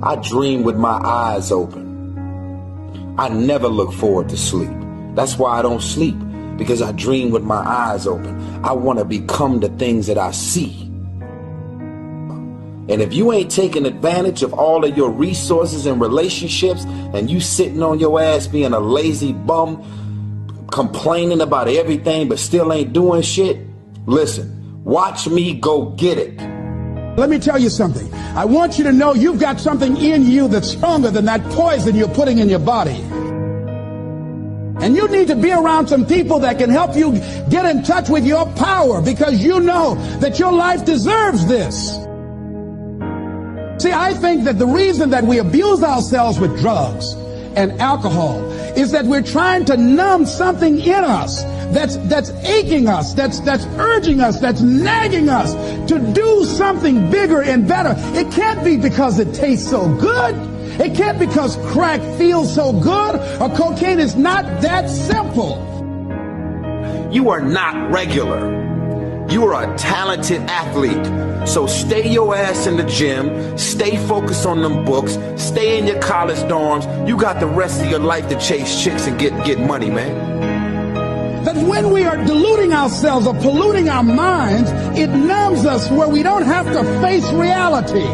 I dream with my eyes open. I never look forward to sleep. That's why I don't sleep, because I dream with my eyes open. I want to become the things that I see. And if you ain't taking advantage of all of your resources and relationships, and you sitting on your ass being a lazy bum, complaining about everything but still ain't doing shit, listen, watch me go get it. Let me tell you something. I want you to know you've got something in you that's stronger than that poison you're putting in your body. And you need to be around some people that can help you get in touch with your power, because you know that your life deserves this. See, I think that the reason that we abuse ourselves with drugs and alcohol is that we're trying to numb something in us that's aching us, that's urging us, that's nagging us to do something bigger and better. It can't be because it tastes so good. It can't be because crack feels so good, or cocaine. Is not that simple. You are not regular. You are a talented athlete. So stay your ass in the gym, stay focused on them books, stay in your college dorms. You got the rest of your life to chase chicks and get money, man. That when we are deluding ourselves or polluting our minds, it numbs us where we don't have to face reality,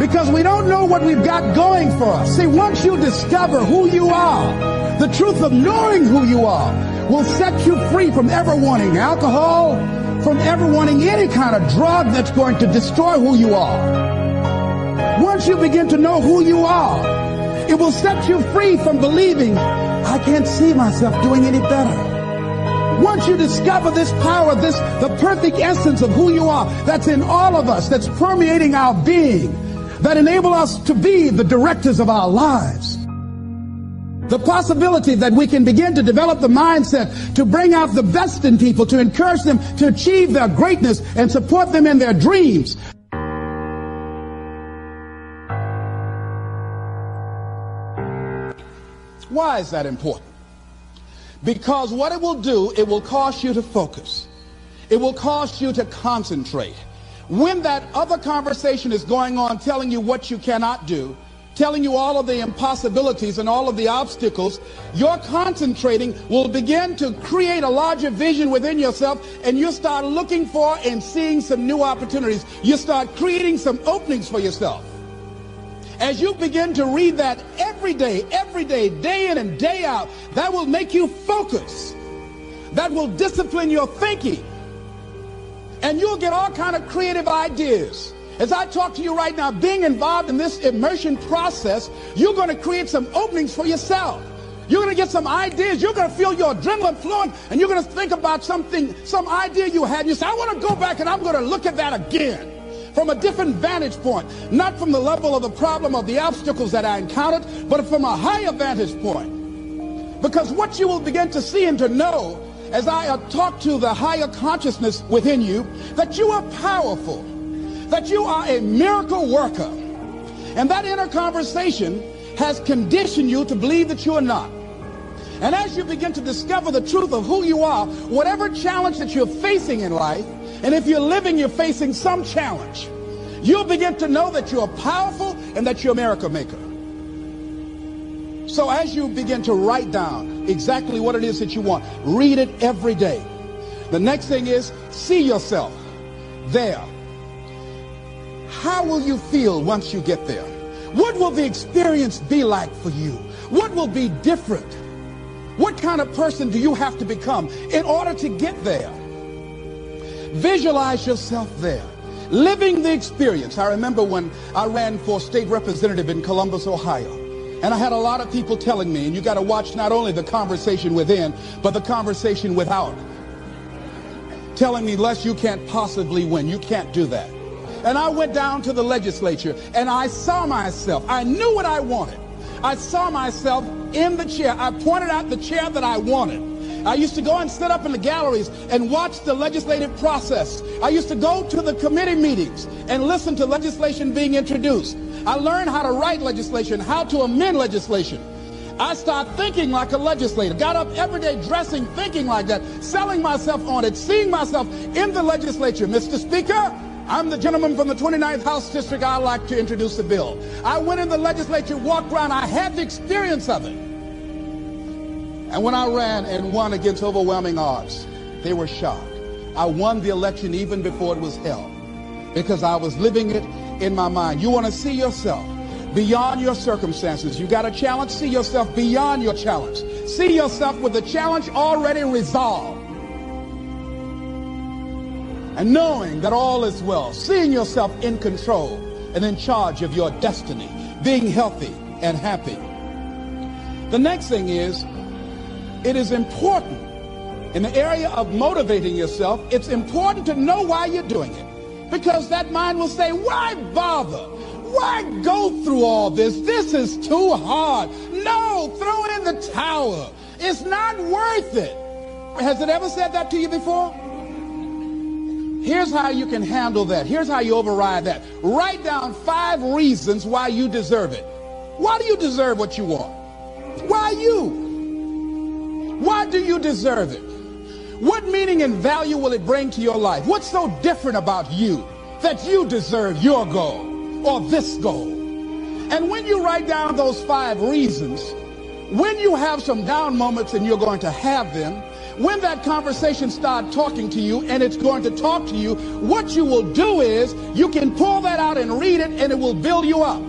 because we don't know what we've got going for us. See, once you discover who you are, the truth of knowing who you are will set you free from ever wanting alcohol, from ever wanting any kind of drug that's going to destroy who you are. Once you begin to know who you are, it will set you free from believing, I can't see myself doing any better. Once you discover this power, the perfect essence of who you are, that's in all of us, that's permeating our being, that enable us to be the directors of our lives. The possibility that we can begin to develop the mindset to bring out the best in people, to encourage them to achieve their greatness and support them in their dreams. Why is that important? Because what it will do, it will cause you to focus. It will cause you to concentrate. When that other conversation is going on, telling you what you cannot do, telling you all of the impossibilities and all of the obstacles, your concentrating will begin to create a larger vision within yourself, and you start looking for and seeing some new opportunities. You start creating some openings for yourself. As you begin to read that every day, day in and day out, that will make you focus. That will discipline your thinking. And you'll get all kind of creative ideas. As I talk to you right now, being involved in this immersion process, you're going to create some openings for yourself. You're going to get some ideas. You're going to feel your adrenaline flowing, and you're going to think about something, some idea you had. You say, I want to go back and I'm going to look at that again from a different vantage point, not from the level of the problem of the obstacles that I encountered, but from a higher vantage point. Because what you will begin to see and to know as I talk to the higher consciousness within you, that you are powerful, that you are a miracle worker. And that inner conversation has conditioned you to believe that you are not. And as you begin to discover the truth of who you are, whatever challenge that you're facing in life, and if you're living, you're facing some challenge, you'll begin to know that you're powerful and that you're a miracle maker. So as you begin to write down exactly what it is that you want, read it every day. The next thing is, see yourself there. How will you feel once you get there? What will the experience be like for you? What will be different? What kind of person do you have to become in order to get there? Visualize yourself there, living the experience. I remember when I ran for state representative in Columbus, Ohio, and I had a lot of people telling me, and you got to watch not only the conversation within, but the conversation without, telling me, Les, you can't possibly win. You can't do that. And I went down to the legislature, and I saw myself. I knew what I wanted. I saw myself in the chair. I pointed out the chair that I wanted. I used to go and sit up in the galleries and watch the legislative process. I used to go to the committee meetings and listen to legislation being introduced. I learned how to write legislation, how to amend legislation. I started thinking like a legislator, got up every day dressing, thinking like that, selling myself on it, seeing myself in the legislature. Mr. Speaker, I'm the gentleman from the 29th House District. I'd like to introduce the bill. I went in the legislature, walked around. I had the experience of it. And when I ran and won against overwhelming odds, they were shocked. I won the election even before it was held because I was living it in my mind. You want to see yourself beyond your circumstances. You got a challenge, see yourself beyond your challenge. See yourself with the challenge already resolved. And knowing that all is well, seeing yourself in control and in charge of your destiny, being healthy and happy. The next thing is, it is important in the area of motivating yourself, it's important to know why you're doing it. Because that mind will say, why bother? Why go through all this? This is too hard. No, throw in the towel. It's not worth it. Has it ever said that to you before? Here's how you can handle that. Here's how you override that. Write down 5 reasons why you deserve it. Why do you deserve what you want? Why you? Why do you deserve it? What meaning and value will it bring to your life? What's so different about you that you deserve your goal or this goal? And when you write down those 5 reasons, when you have some down moments, and you're going to have them, when that conversation starts talking to you and it's going to talk to you, what you will do is you can pull that out and read it, and it will build you up.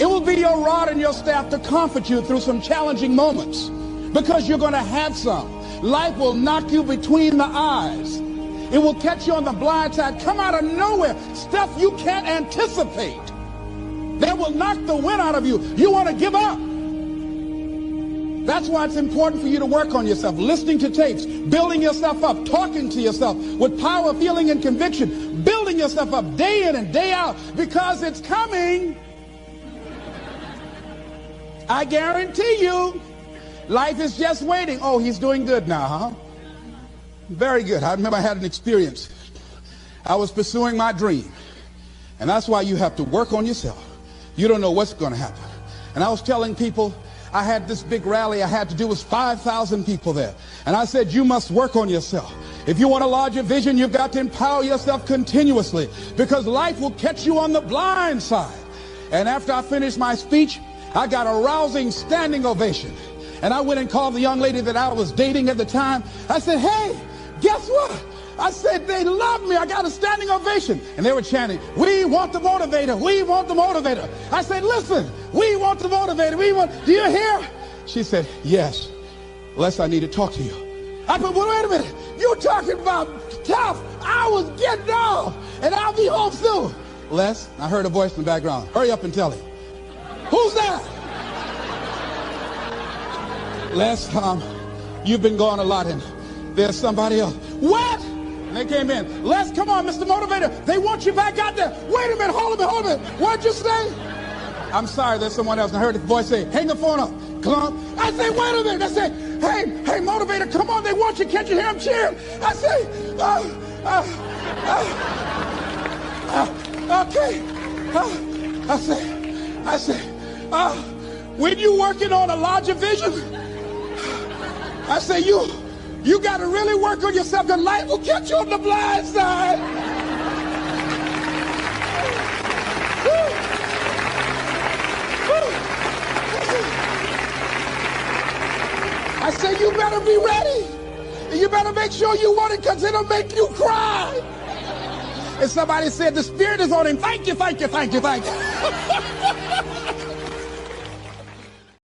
It will be your rod and your staff to comfort you through some challenging moments, because you're going to have some. Life will knock you between the eyes. It will catch you on the blind side, come out of nowhere, stuff you can't anticipate. That will knock the wind out of you. You want to give up. That's why it's important for you to work on yourself, listening to tapes, building yourself up, talking to yourself with power, feeling, and conviction, building yourself up day in and day out, because it's coming. I guarantee you. Life is just waiting. Oh, he's doing good now, huh? Very good. I remember I had an experience. I was pursuing my dream. And that's why you have to work on yourself. You don't know what's going to happen. And I was telling people, I had this big rally I had to do with 5,000 people there. And I said, you must work on yourself. If you want a larger vision, you've got to empower yourself continuously, because life will catch you on the blind side. And after I finished my speech, I got a rousing standing ovation. And I went and called the young lady that I was dating at the time. I said, hey, guess what? I said, they love me. I got a standing ovation. And they were chanting, we want the motivator. We want the motivator. I said, listen, we want the motivator. Do you hear? She said, yes. Les, I need to talk to you. I said, well, wait a minute. You're talking about tough. I was getting off, and I'll be home soon. Les, I heard a voice in the background. Hurry up and tell him. Who's that? Les, you've been gone a lot, and there's somebody else. What? And they came in. Les, come on, Mr. Motivator. They want you back out there. Wait a minute, hold a minute. What'd you say? I'm sorry, there's someone else. And I heard the voice say, hang the phone up. Clump. I say, wait a minute. I say, hey, Motivator, come on. They want you. Can't you hear them cheering? I say, okay. I say, when you working on a larger vision, I say, you got to really work on yourself, because life will catch you on the blind side. I say, you better be ready. And you better make sure you want it, because it'll make you cry. And somebody said, the Spirit is on him. Thank you.